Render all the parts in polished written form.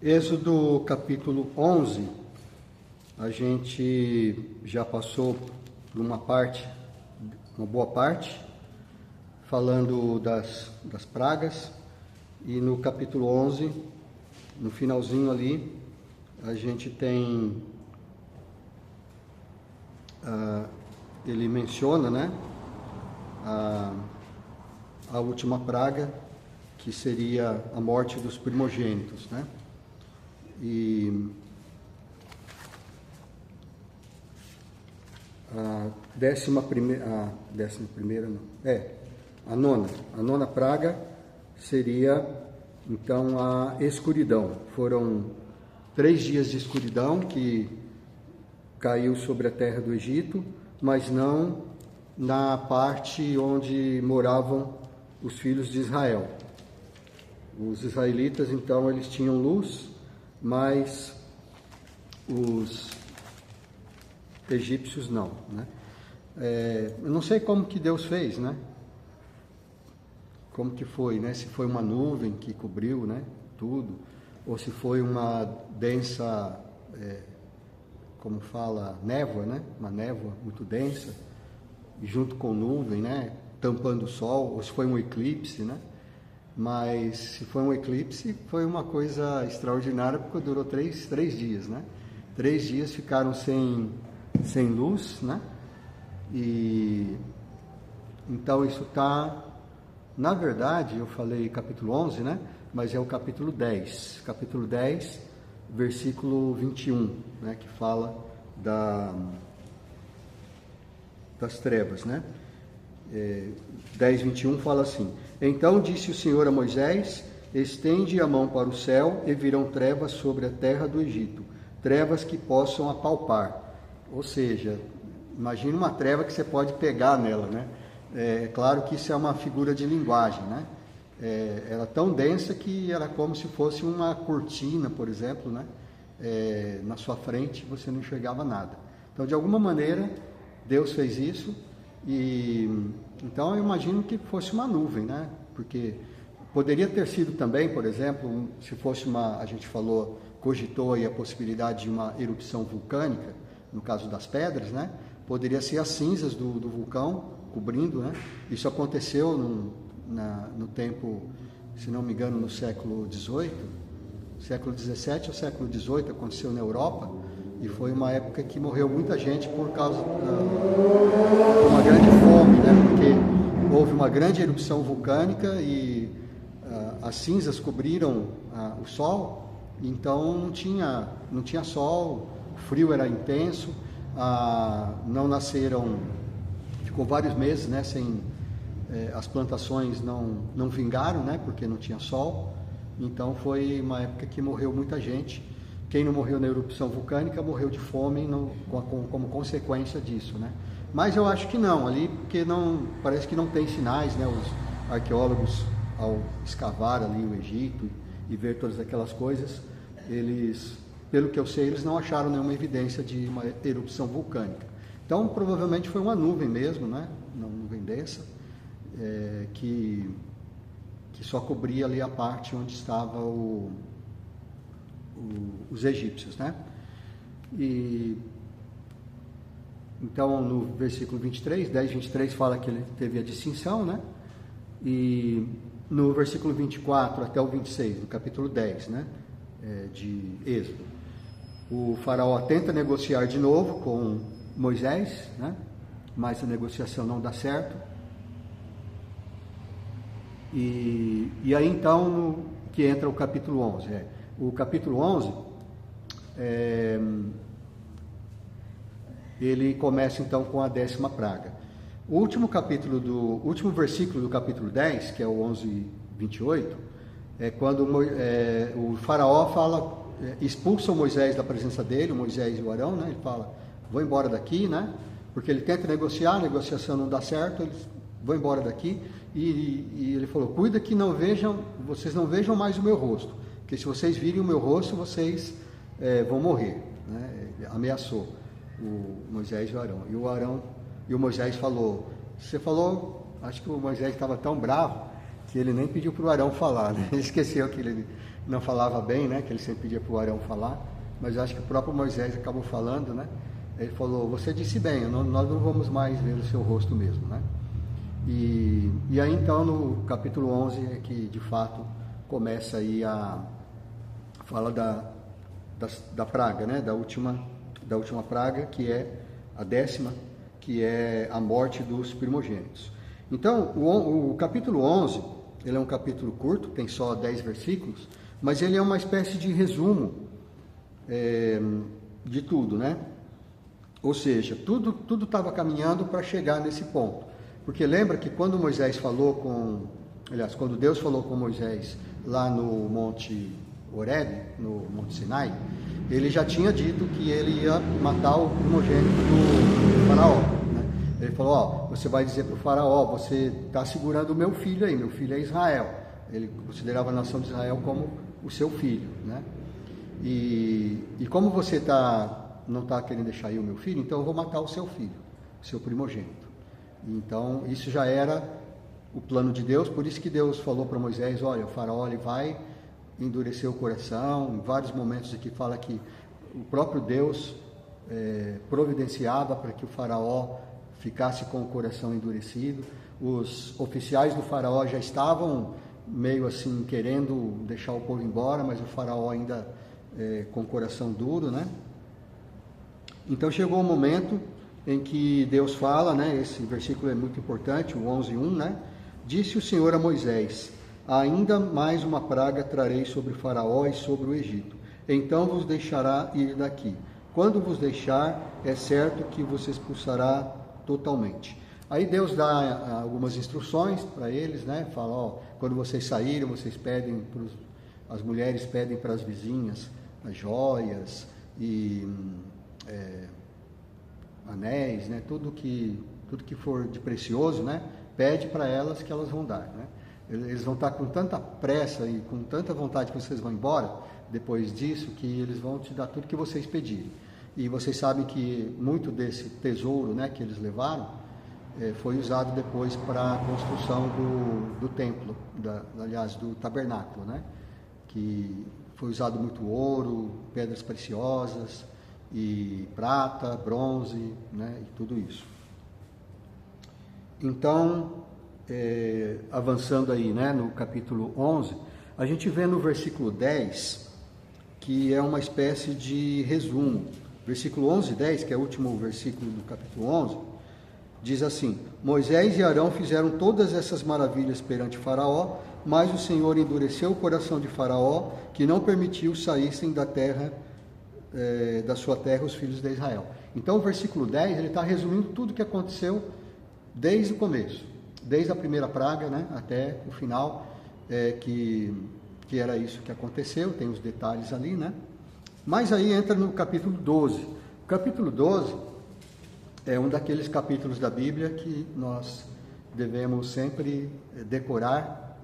Êxodo capítulo 11, a gente já passou por uma boa parte, falando das pragas, e no capítulo 11, no finalzinho ali, a gente tem, ele menciona, né, a última praga, que seria a morte dos primogênitos, né? E a nona praga seria então a escuridão. Foram 3 dias de escuridão que caiu sobre a terra do Egito, mas não na parte onde moravam os filhos de Israel. Os israelitas, então, eles tinham luz, mas os egípcios não, né? Eu não sei como que Deus fez, né? Como que foi, né? Se foi uma nuvem que cobriu, né, tudo, ou se foi uma densa, como fala, névoa, né? Uma névoa muito densa, junto com nuvem, né? Tampando o sol, ou se foi um eclipse, né? Mas se foi um eclipse, foi uma coisa extraordinária, porque durou três dias, né? 3 dias ficaram sem luz, né? E então isso está, na verdade, eu falei capítulo 11, né? Mas é o capítulo 10, versículo 21, né? Que fala das trevas, né? 10, 21 fala assim: Então disse o Senhor a Moisés: Estende a mão para o céu e virão trevas sobre a terra do Egito, trevas que possam apalpar. Ou seja, imagine uma treva que você pode pegar nela, né? É claro que isso é uma figura de linguagem, né? Ela é tão densa que era como se fosse uma cortina, por exemplo, né? Na sua frente você não enxergava nada. Então, de alguma maneira, Deus fez isso. E então eu imagino que fosse uma nuvem, né? Porque poderia ter sido também, por exemplo, se fosse a gente cogitou aí a possibilidade de uma erupção vulcânica, no caso das pedras, né? Poderia ser as cinzas do vulcão cobrindo, né? Isso aconteceu no tempo, se não me engano, no século XVIII, século XVII ou século XVIII, aconteceu na Europa. E foi uma época que morreu muita gente por causa de uma grande fome, né? Porque houve uma grande erupção vulcânica e as cinzas cobriram o sol, então não tinha sol, o frio era intenso, não nasceram, ficou vários meses, né? As plantações não vingaram, né? Porque não tinha sol. Então foi uma época que morreu muita gente. Quem não morreu na erupção vulcânica morreu de fome como consequência disso, né? Mas eu acho que não, ali, porque parece que não tem sinais, né? Os arqueólogos, ao escavar ali o Egito e ver todas aquelas coisas, eles, pelo que eu sei, eles não acharam nenhuma evidência de uma erupção vulcânica. Então, provavelmente foi uma nuvem mesmo, né? Uma nuvem densa, que só cobria ali a parte onde estava os egípcios, né? E então no versículo 23, 10, 23 fala que ele teve a distinção, né? E no versículo 24 até o 26 do capítulo 10, né? De Êxodo, o faraó tenta negociar de novo com Moisés, né? Mas a negociação não dá certo. E aí então que entra o capítulo 11. O capítulo 11, ele começa então com a 10ª praga. O último versículo do capítulo 10, que é o 11, 28, é quando o faraó expulsa o Moisés da presença dele, o Moisés e o Arão, né? Ele fala: vou embora daqui, né? Porque ele tenta negociar, a negociação não dá certo, eles vão embora daqui. E ele falou: cuida que vocês não vejam mais o meu rosto, porque se vocês virem o meu rosto, vocês vão morrer, né? Ele ameaçou o Moisés e o Arão. E o Moisés falou, acho que o Moisés estava tão bravo que ele nem pediu para o Arão falar, né? Ele esqueceu que ele não falava bem, né? Que ele sempre pedia para o Arão falar, mas acho que o próprio Moisés acabou falando, né? Ele falou, você disse bem, nós não vamos mais ver o seu rosto mesmo, né? E aí então no capítulo 11 é que de fato começa aí fala da praga, né? Da última praga, que é a 10ª, que é a morte dos primogênitos. Então o capítulo 11, ele é um capítulo curto, tem só 10 versículos, mas ele é uma espécie de resumo de tudo, né? Ou seja, tudo estava caminhando para chegar nesse ponto. Porque lembra que quando quando Deus falou com Moisés lá no Monte Horebe, no Monte Sinai, ele já tinha dito que ele ia matar o primogênito do faraó, né? Ele falou, ó, você vai dizer para o faraó, você está segurando o meu filho aí, meu filho é Israel. Ele considerava a nação de Israel como o seu filho, né? E como você não está querendo deixar aí o meu filho, então eu vou matar o seu filho, o seu primogênito. Então isso já era o plano de Deus, por isso que Deus falou para Moisés, olha, o faraó ele vai endurecer o coração. Em vários momentos aqui fala que o próprio Deus providenciava para que o faraó ficasse com o coração endurecido. Os oficiais do faraó já estavam meio assim querendo deixar o povo embora, mas o faraó ainda com o coração duro, né? Então chegou o momento em que Deus fala, né? Esse versículo é muito importante, o 11:1, né? Disse o Senhor a Moisés, ainda mais uma praga trarei sobre Faraó e sobre o Egito, então vos deixará ir daqui. Quando vos deixar, é certo que vos expulsará totalmente. Aí Deus dá algumas instruções para eles, né? Fala, ó, quando vocês saírem, vocês pedem, as mulheres pedem para as vizinhas as joias e anéis, né? Tudo que for de precioso, né? Pede para elas que elas vão dar, né? Eles vão estar com tanta pressa e com tanta vontade que vocês vão embora, depois disso, que eles vão te dar tudo que vocês pedirem. E vocês sabem que muito desse tesouro, né, que eles levaram, foi usado depois para a construção do templo, aliás, do tabernáculo, né? Que foi usado muito ouro, pedras preciosas, e prata, bronze, né, e tudo isso. Então, avançando aí, né, no capítulo 11, a gente vê no versículo 10, que é uma espécie de resumo. Versículo 11:10, que é o último versículo do capítulo 11, diz assim, Moisés e Arão fizeram todas essas maravilhas perante Faraó, mas o Senhor endureceu o coração de Faraó, que não permitiu saíssem da sua terra os filhos de Israel. Então o versículo 10, ele está resumindo tudo o que aconteceu desde o começo, desde a primeira praga, né, até o final, que era isso que aconteceu, tem os detalhes ali, né? Mas aí entra no capítulo 12. O capítulo 12 é um daqueles capítulos da Bíblia que nós devemos sempre decorar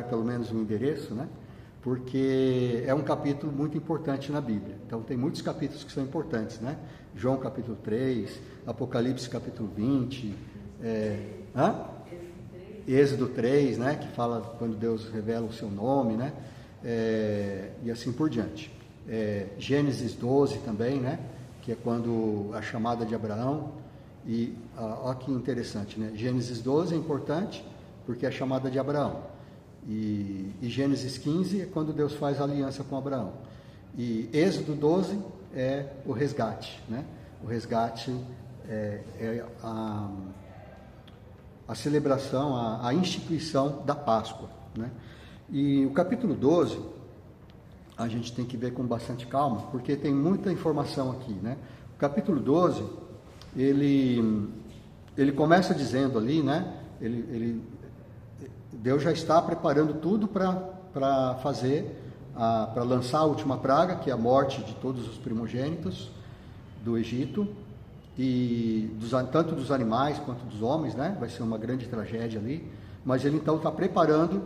pelo menos o endereço, né? Porque é um capítulo muito importante na Bíblia. Então tem muitos capítulos que são importantes, né? João capítulo 3, Apocalipse capítulo 20, Êxodo 3, né? Que fala quando Deus revela o seu nome, né? E assim por diante. Gênesis 12 também, né? Que é quando a chamada de Abraão. E olha que interessante, né? Gênesis 12 é importante porque é a chamada de Abraão. E Gênesis 15 é quando Deus faz a aliança com Abraão. E Êxodo 12 é o resgate, né? O resgate é a celebração, a instituição da Páscoa, né? E o capítulo 12 a gente tem que ver com bastante calma, porque tem muita informação aqui, né? O capítulo 12, ele começa dizendo ali, né? Deus já está preparando tudo para fazer, para lançar a última praga, que é a morte de todos os primogênitos do Egito, e tanto dos animais quanto dos homens, né? Vai ser uma grande tragédia ali, mas ele então está preparando,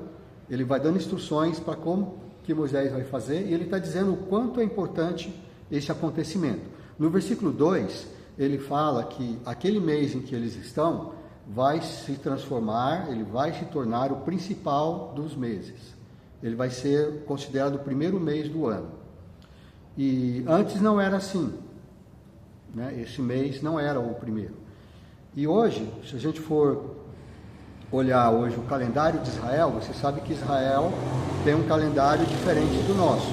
ele vai dando instruções para como que Moisés vai fazer, e ele está dizendo o quanto é importante esse acontecimento. No versículo 2, ele fala que aquele mês em que eles estão, vai se transformar, ele vai se tornar o principal dos meses. Ele vai ser considerado o primeiro mês do ano. E antes não era assim, né? Esse mês não era o primeiro. E hoje, se a gente for olhar hoje o calendário de Israel, você sabe que Israel tem um calendário diferente do nosso.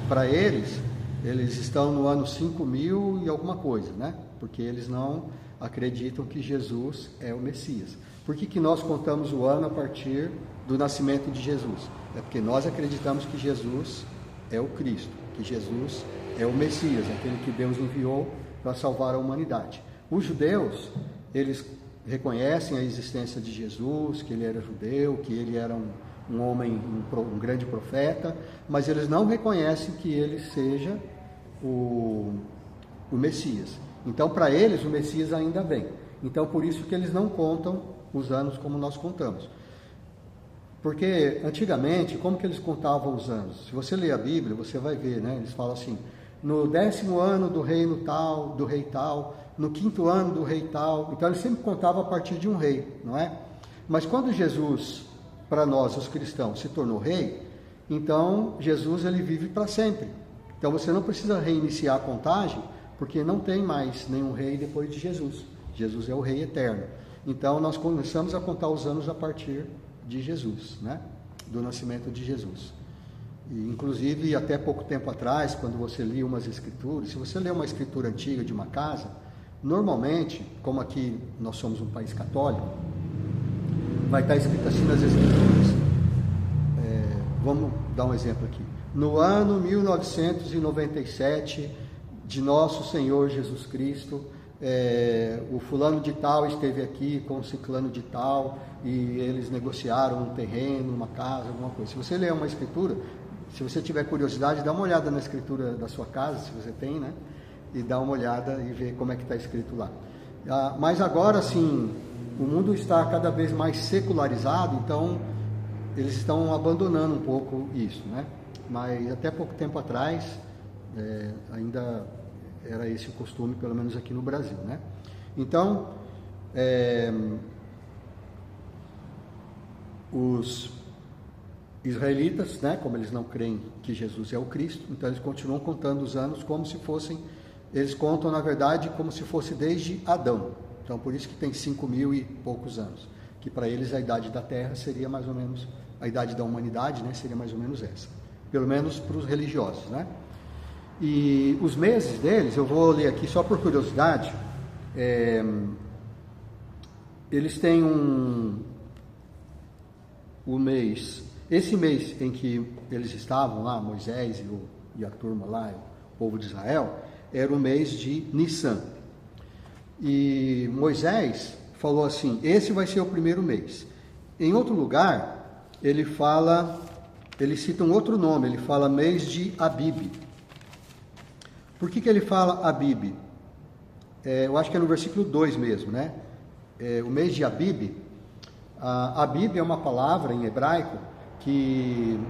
Para eles estão no ano 5.000 e alguma coisa, né? Porque eles não acreditam que Jesus é o Messias. Por que nós contamos o ano a partir do nascimento de Jesus? É porque nós acreditamos que Jesus é o Cristo, que Jesus é o Messias, aquele que Deus enviou para salvar a humanidade. Os judeus, eles reconhecem a existência de Jesus, que ele era judeu, que ele era um homem, um grande profeta, mas eles não reconhecem que ele seja o Messias. Então, para eles, o Messias ainda vem. Então, por isso que eles não contam os anos como nós contamos. Porque, antigamente, como que eles contavam os anos? Se você ler a Bíblia, você vai ver, né? Eles falam assim, no 10º ano do reino tal, do rei tal, no 5º ano do rei tal. Então, eles sempre contavam a partir de um rei, não é? Mas quando Jesus, para nós, os cristãos, se tornou rei, então, Jesus, ele vive para sempre. Então, você não precisa reiniciar a contagem, porque não tem mais nenhum rei depois de Jesus. Jesus é o rei eterno. Então, nós começamos a contar os anos a partir de Jesus, né? Do nascimento de Jesus. E, inclusive, até pouco tempo atrás, quando você lia umas escrituras, se você lê uma escritura antiga de uma casa, normalmente, como aqui nós somos um país católico, vai estar escrito assim nas escrituras. Vamos dar um exemplo aqui. No ano 1997, de nosso Senhor Jesus Cristo, o fulano de tal esteve aqui com o ciclano de tal, e eles negociaram um terreno, uma casa, alguma coisa. Se você ler uma escritura, se você tiver curiosidade, dá uma olhada na escritura da sua casa, se você tem, né? E dá uma olhada e vê como é que está escrito lá. Mas agora, sim, o mundo está cada vez mais secularizado, então eles estão abandonando um pouco isso, né? Mas até pouco tempo atrás, ainda era esse o costume, pelo menos aqui no Brasil, né? Então, os israelitas, né, como eles não creem que Jesus é o Cristo, então eles continuam contando os anos como se fossem, eles contam na verdade como se fosse desde Adão. Então por isso que tem 5.000 e poucos anos, que para eles a idade da Terra seria mais ou menos, a idade da humanidade, né, seria mais ou menos essa, pelo menos para os religiosos, né? E os meses deles, eu vou ler aqui só por curiosidade, eles têm o mês, esse mês em que eles estavam lá, Moisés e a turma lá, o povo de Israel, era o mês de Nissan. E Moisés falou assim, esse vai ser o primeiro mês. Em outro lugar, ele cita um outro nome, ele fala mês de Abib. Por que ele fala Abib? Eu acho que é no versículo 2 mesmo, né? O mês de Abib, Abib é uma palavra em hebraico que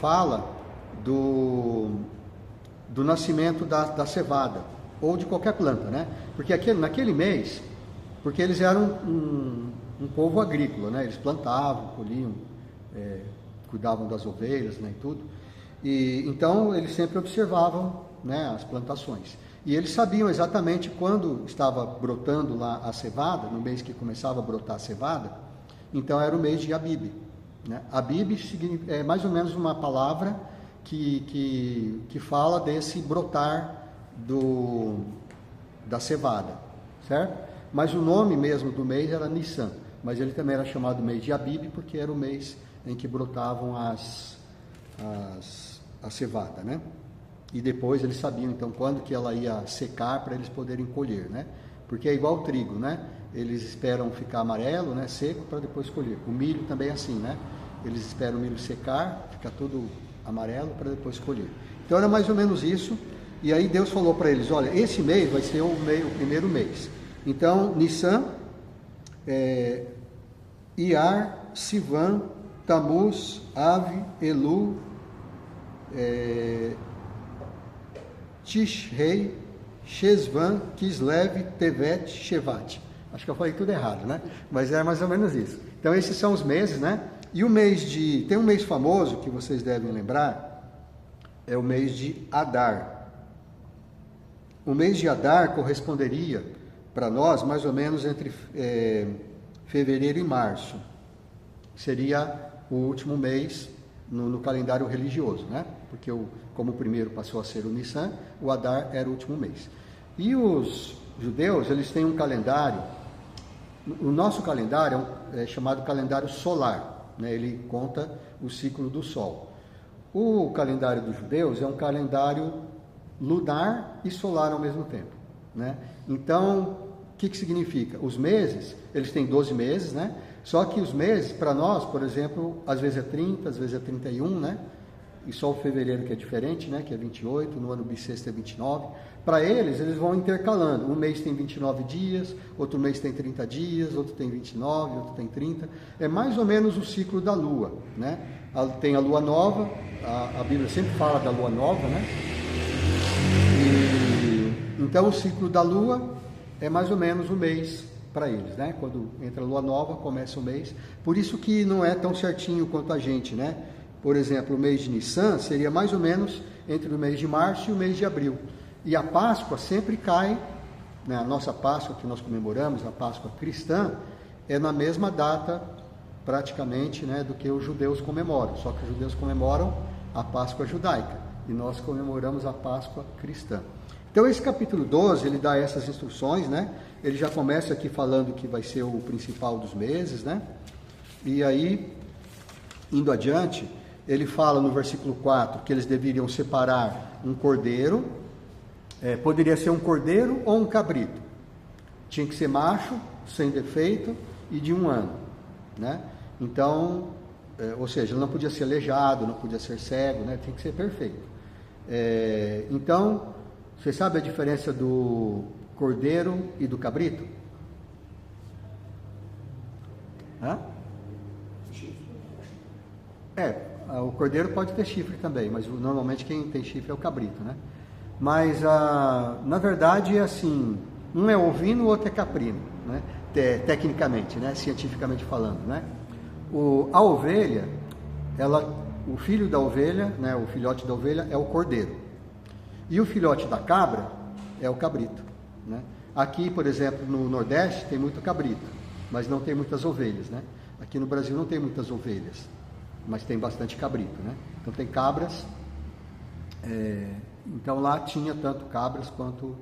fala do nascimento da cevada, ou de qualquer planta, né? Porque naquele mês, porque eles eram um povo agrícola, né? Eles plantavam, colhiam, cuidavam das ovelhas, né, e tudo. E então eles sempre observavam, né, as plantações. E eles sabiam exatamente quando estava brotando lá a cevada, no mês que começava a brotar a cevada, então era o mês de Abib, né? Abib é mais ou menos uma palavra que fala desse brotar da cevada, certo? Mas o nome mesmo do mês era Nissan, mas ele também era chamado mês de Abib porque era o mês em que brotavam a cevada, né? E depois eles sabiam então quando que ela ia secar para eles poderem colher, né? Porque é igual o trigo, né? Eles esperam ficar amarelo, né, seco, para depois colher. O milho também é assim, né? Eles esperam o milho secar, ficar todo amarelo para depois colher. Então era mais ou menos isso. E aí Deus falou para eles, olha, esse mês vai ser o primeiro mês. Então, Nissan, Iar, Sivan, Tamuz, Ave, Elu, Tishrei, Shesvan, Kislev, Tevet, Shevat. Acho que eu falei tudo errado, né? Mas é mais ou menos isso. Então esses são os meses, né? E o mês de... Tem um mês famoso que vocês devem lembrar, é o mês de Adar. O mês de Adar corresponderia para nós mais ou menos entre fevereiro e março. Seria o último mês no calendário religioso, né? Porque como o primeiro passou a ser o Nissan, o Adar era o último mês. E os judeus, eles têm um calendário, o nosso calendário é chamado calendário solar, né? Ele conta o ciclo do Sol. O calendário dos judeus é um calendário lunar e solar ao mesmo tempo, né? Então, o que significa? Os meses, eles têm 12 meses, né? Só que os meses, para nós, por exemplo, às vezes é 30, às vezes é 31, né? E só o fevereiro que é diferente, né? Que é 28, no ano bissexto é 29. Para eles vão intercalando. Um mês tem 29 dias, outro mês tem 30 dias, outro tem 29, outro tem 30. É mais ou menos o ciclo da Lua, né? Tem a Lua Nova, a Bíblia sempre fala da Lua Nova, né? Então o ciclo da Lua é mais ou menos um mês para eles, né? Quando entra a Lua Nova, começa o mês. Por isso que não é tão certinho quanto a gente, né? Por exemplo, o mês de Nissan seria mais ou menos entre o mês de março e o mês de abril. E a Páscoa sempre cai, né? A nossa Páscoa que nós comemoramos, a Páscoa cristã, é na mesma data praticamente, né, do que os judeus comemoram. Só que os judeus comemoram a Páscoa judaica e nós comemoramos a Páscoa cristã. Então esse capítulo 12, ele dá essas instruções, né? Ele já começa aqui falando que vai ser o principal dos meses, né? E aí, indo adiante, ele fala no versículo 4 que eles deveriam separar um cordeiro, poderia ser um cordeiro ou um cabrito. Tinha que ser macho, sem defeito e de 1 ano, né? Então, ou seja, ele não podia ser aleijado, não podia ser cego, né? Tinha que ser perfeito. Então, você sabe a diferença do cordeiro e do cabrito? Hã? O cordeiro pode ter chifre também, mas normalmente quem tem chifre é o cabrito, né? Mas, na verdade, é assim, um é ovino, o outro é caprino, né? Tecnicamente, né? Cientificamente falando, né? A ovelha, o filho da ovelha, né? O filhote da ovelha é o cordeiro. E o filhote da cabra é o cabrito, né? Aqui, por exemplo, no Nordeste tem muito cabrito, mas não tem muitas ovelhas, né? Aqui no Brasil não tem muitas ovelhas, mas tem bastante cabrito, né? Então tem cabras, então lá tinha tanto cabras quanto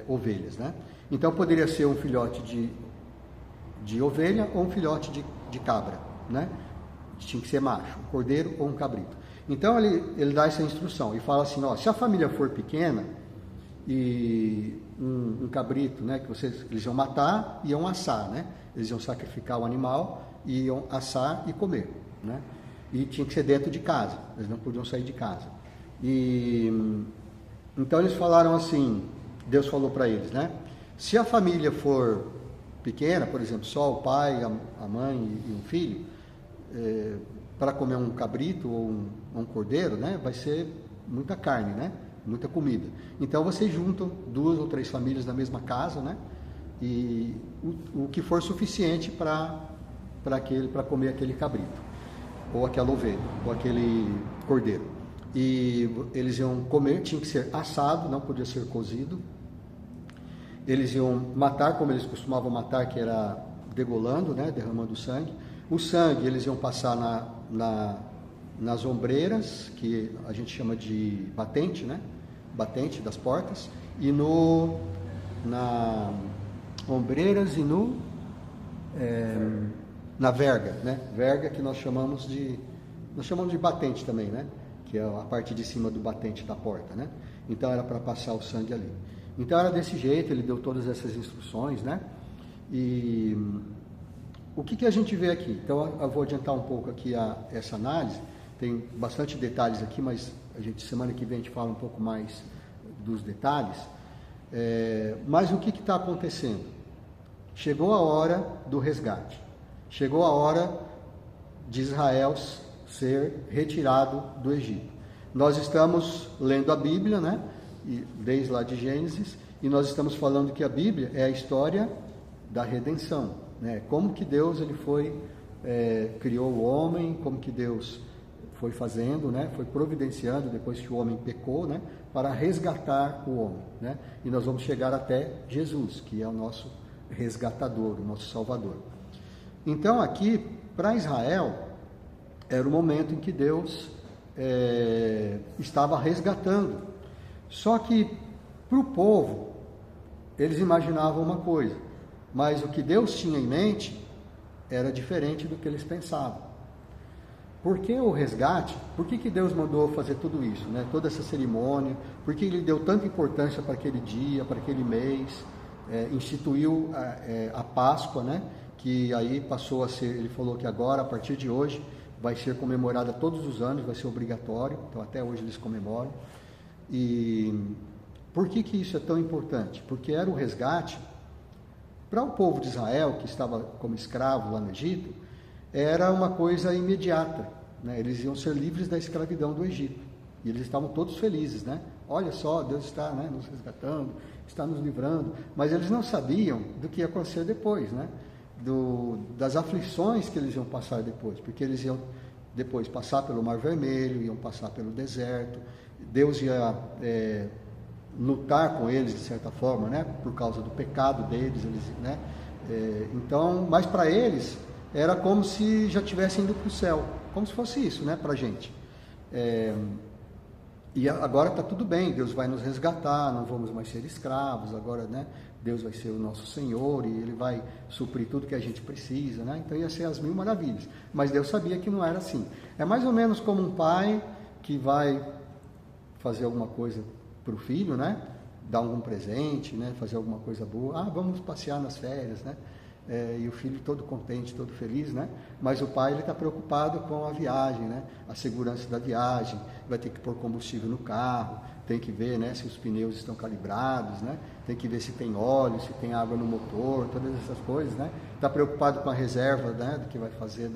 ovelhas, né? Então poderia ser um filhote de ovelha ou um filhote de cabra, né? Tinha que ser macho, um cordeiro ou um cabrito. Então ele dá essa instrução e fala assim, ó, se a família for pequena e um cabrito, né, que eles iam matar e iam assar, né? Eles iam sacrificar o animal e iam assar e comer, né? E tinha que ser dentro de casa, eles não podiam sair de casa. Então eles falaram assim, Deus falou para eles, né? Se a família for pequena, por exemplo, só o pai, a mãe e um filho, para comer um cabrito ou um cordeiro, né, vai ser muita carne, né, muita comida. Então vocês juntam 2 ou 3 famílias na mesma casa, né, e o que for suficiente para comer aquele cabrito, ou aquela ovelha, ou aquele cordeiro. E eles iam comer, tinha que ser assado, não podia ser cozido. Eles iam matar, como eles costumavam matar, que era degolando, né, derramando sangue. O sangue eles iam passar nas ombreiras, que a gente chama de batente, né? Batente das portas, e na ombreiras e na verga, né? Verga que nós chamamos de batente também, né? Que é a parte de cima do batente da porta, né? Então era para passar o sangue ali. Então era desse jeito, ele deu todas essas instruções, né? E o que a gente vê aqui? Então eu vou adiantar um pouco aqui essa análise, tem bastante detalhes aqui, mas semana que vem a gente fala um pouco mais dos detalhes. Mas o que está acontecendo? Chegou a hora do resgate, chegou a hora de Israel ser retirado do Egito. Nós estamos lendo a Bíblia, né? Desde lá de Gênesis, e nós estamos falando que a Bíblia é a história da redenção, né? Como que Deus ele foi, criou o homem, como que Deus foi fazendo, né? Foi providenciando depois que o homem pecou, né? Para resgatar o homem, né? E nós vamos chegar até Jesus, que é o nosso resgatador, o nosso Salvador. Então aqui, para Israel, era o momento em que Deus estava resgatando. Só que para o povo, eles imaginavam uma coisa, mas o que Deus tinha em mente era diferente do que eles pensavam. Por que o resgate? Por que Deus mandou fazer tudo isso, né? Toda essa cerimônia? Por que Ele deu tanta importância para aquele dia, para aquele mês? Instituiu a Páscoa, né? Que aí passou a ser, Ele falou que agora, a partir de hoje, vai ser comemorada todos os anos, vai ser obrigatório, então até hoje eles comemoram. E por que isso é tão importante? Porque era o resgate para o povo de Israel, que estava como escravo lá no Egito, era uma coisa imediata, né? Eles iam ser livres da escravidão do Egito, e eles estavam todos felizes, né? Olha só, Deus está, né, nos resgatando, está nos livrando, mas eles não sabiam do que ia acontecer depois, né? Das aflições que eles iam passar depois, porque eles iam depois passar pelo Mar Vermelho, iam passar pelo deserto, Deus ia lutar com eles de certa forma, né? Por causa do pecado deles, né? Então, mas para eles era como se já tivessem ido para o céu, como se fosse isso, né, para a gente. E agora está tudo bem, Deus vai nos resgatar, não vamos mais ser escravos, agora, né, Deus vai ser o nosso Senhor e Ele vai suprir tudo que a gente precisa, né? Então ia ser as mil maravilhas. Mas Deus sabia que não era assim. É mais ou menos como um pai que vai fazer alguma coisa para o filho, né? Dar algum presente, né? Fazer alguma coisa boa. Vamos passear nas férias, né? E o filho todo contente, todo feliz, né? Mas o pai, ele está preocupado com a viagem, né? A segurança da viagem, vai ter que pôr combustível no carro, tem que ver, né, se os pneus estão calibrados, né? Tem que ver se tem óleo, se tem água no motor, todas essas coisas, né? Está preocupado com a reserva, né, do que vai fazer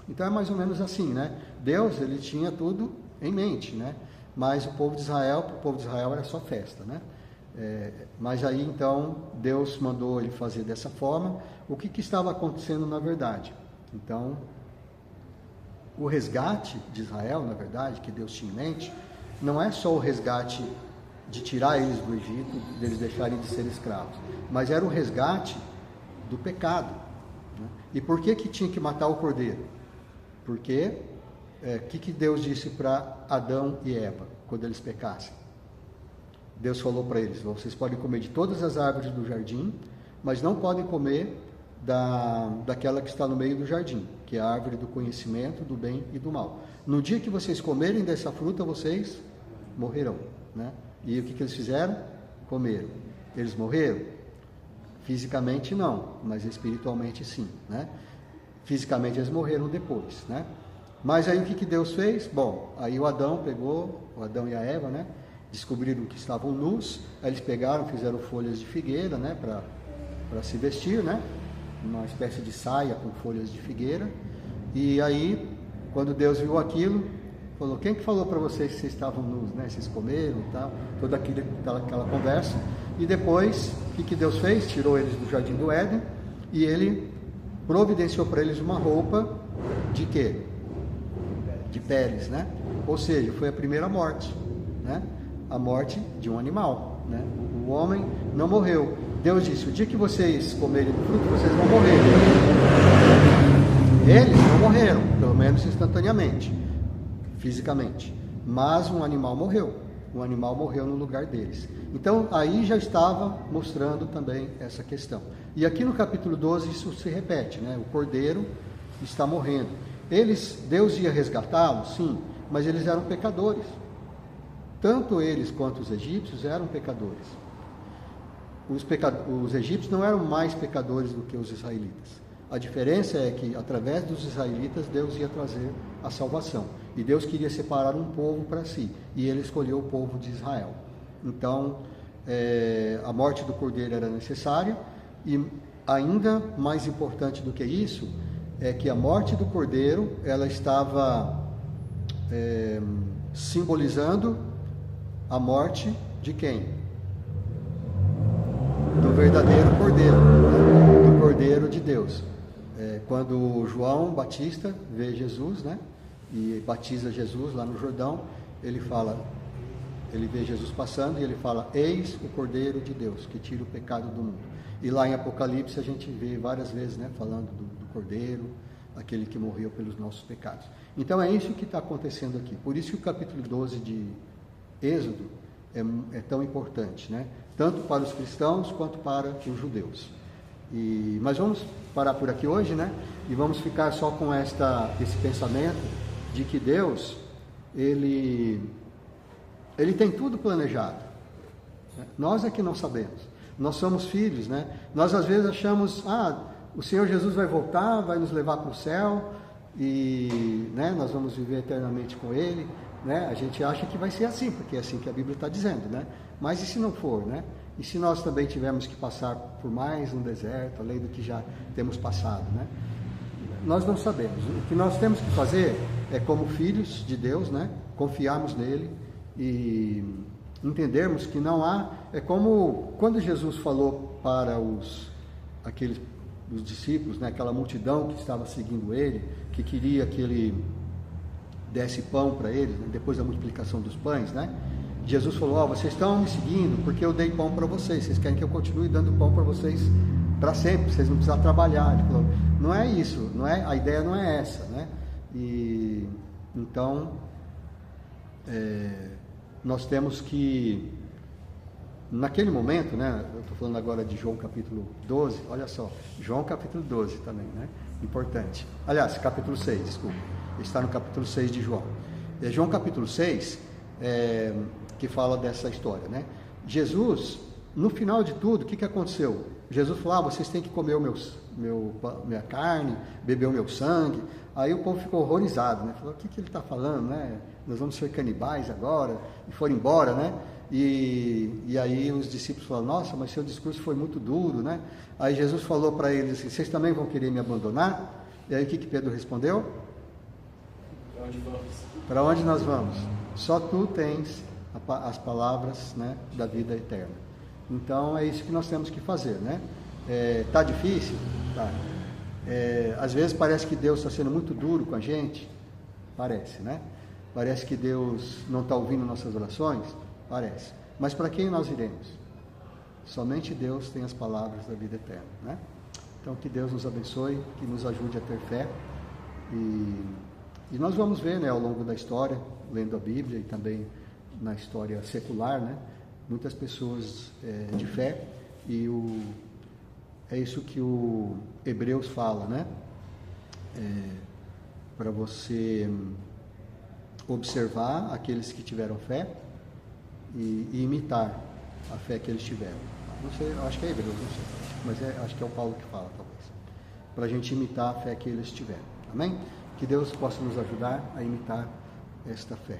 Então é mais ou menos assim, né? Deus, ele tinha tudo em mente, né? Mas para o povo de Israel era só festa, né? Mas aí então Deus mandou ele fazer dessa forma. O que estava acontecendo na verdade? Então, o resgate de Israel, na verdade, que Deus tinha em mente, não é só o resgate de tirar eles do Egito, deles deixarem de ser escravos, mas era o resgate do pecado, né? E por que tinha que matar o cordeiro? Porque que Deus disse para Adão e Eva quando eles pecassem? Deus falou para eles: vocês podem comer de todas as árvores do jardim, mas não podem comer daquela que está no meio do jardim, que é a árvore do conhecimento do bem e do mal. No dia que vocês comerem dessa fruta, vocês morrerão, né? E o que eles fizeram? Comeram. Eles morreram? Fisicamente não, mas espiritualmente sim, né? Fisicamente eles morreram depois, né? Mas aí o que Deus fez? Bom, aí o Adão e a Eva, né? Descobriram que estavam nus, aí eles pegaram, fizeram folhas de figueira, né? Para se vestir, né? Uma espécie de saia com folhas de figueira. E aí, quando Deus viu aquilo, falou: quem que falou para vocês que vocês estavam nus, né? Vocês comeram e tal, toda aquela conversa. E depois, o que Deus fez? Tirou eles do jardim do Éden e Ele providenciou para eles uma roupa de quê? De peles, né? Ou seja, foi a primeira morte, né? A morte de um animal, né? O homem não morreu. Deus disse: o dia que vocês comerem do fruto, vocês vão morrer. Eles não morreram, pelo menos instantaneamente, fisicamente, mas um animal morreu. Um animal morreu no lugar deles. Então aí já estava mostrando também essa questão. E aqui no capítulo 12 isso se repete, né? O cordeiro está morrendo. Deus ia resgatá-los, sim, mas eles eram pecadores. Tanto eles quanto os egípcios eram pecadores. Os egípcios não eram mais pecadores do que os israelitas. A diferença é que, através dos israelitas, Deus ia trazer a salvação. E Deus queria separar um povo para si. E Ele escolheu o povo de Israel. Então, a morte do cordeiro era necessária. E ainda mais importante do que isso, é que a morte do cordeiro, ela estava simbolizando a morte de quem? Do verdadeiro cordeiro, do Cordeiro de Deus. Quando João Batista vê Jesus, né, e batiza Jesus lá no Jordão, ele vê Jesus passando e ele fala: eis o Cordeiro de Deus que tira o pecado do mundo. E lá em Apocalipse a gente vê várias vezes, né, falando do Cordeiro, aquele que morreu pelos nossos pecados. Então é isso que está acontecendo aqui. Por isso que o capítulo 12 de Êxodo é tão importante, né? Tanto para os cristãos quanto para os judeus. Mas vamos parar por aqui hoje, né? E vamos ficar só com esse pensamento de que Deus, Ele tem tudo planejado. Nós é que não sabemos. Nós somos filhos, né? Nós às vezes achamos, o Senhor Jesus vai voltar, vai nos levar para o céu e, né, nós vamos viver eternamente com Ele, né? A gente acha que vai ser assim, porque é assim que a Bíblia está dizendo, né? Mas e se não for, né? E se nós também tivermos que passar por mais um deserto, além do que já temos passado, né? Nós não sabemos. O que nós temos que fazer é, como filhos de Deus, né, confiarmos nele e entendermos que não há... É como quando Jesus falou para os discípulos, né, aquela multidão que estava seguindo ele, que queria que ele desse pão para eles, né, depois da multiplicação dos pães, né? Jesus falou: vocês estão me seguindo porque eu dei pão para vocês querem que eu continue dando pão para vocês para sempre, vocês não precisam trabalhar. Ele falou: não é isso, não é, a ideia não é essa, né? E então nós temos que, naquele momento, né, eu estou falando agora de João capítulo 12, olha só, João capítulo 12 também, né, importante, aliás, capítulo 6, desculpa, está no capítulo 6 de João. João capítulo 6, que fala dessa história, né? Jesus, no final de tudo, o que aconteceu? Jesus falou: vocês têm que comer minha carne, beber o meu sangue. Aí o povo ficou horrorizado, né? Falou: o que ele está falando, né? Nós vamos ser canibais agora, e foram embora, né? E aí os discípulos falaram: nossa, mas seu discurso foi muito duro, né? Aí Jesus falou para eles assim: vocês também vão querer me abandonar? E aí o que Pedro respondeu? Para onde vamos? Para onde nós vamos? Só tu tens as palavras, né, da vida eterna. Então é isso que nós temos que fazer, né? Tá difícil? Tá. Às vezes parece que Deus está sendo muito duro com a gente, parece, né? Parece que Deus não está ouvindo nossas orações, parece. Mas para quem nós iremos? Somente Deus tem as palavras da vida eterna, né? Então que Deus nos abençoe, que nos ajude a ter fé e nós vamos ver, né, ao longo da história, lendo a Bíblia e também na história secular, né, muitas pessoas de fé, e é isso que o Hebreus fala, né, para você observar aqueles que tiveram fé e imitar a fé que eles tiveram. Não sei, acho que é Hebreus, não sei, mas acho que é o Paulo que fala, talvez, para a gente imitar a fé que eles tiveram. Amém? Que Deus possa nos ajudar a imitar esta fé.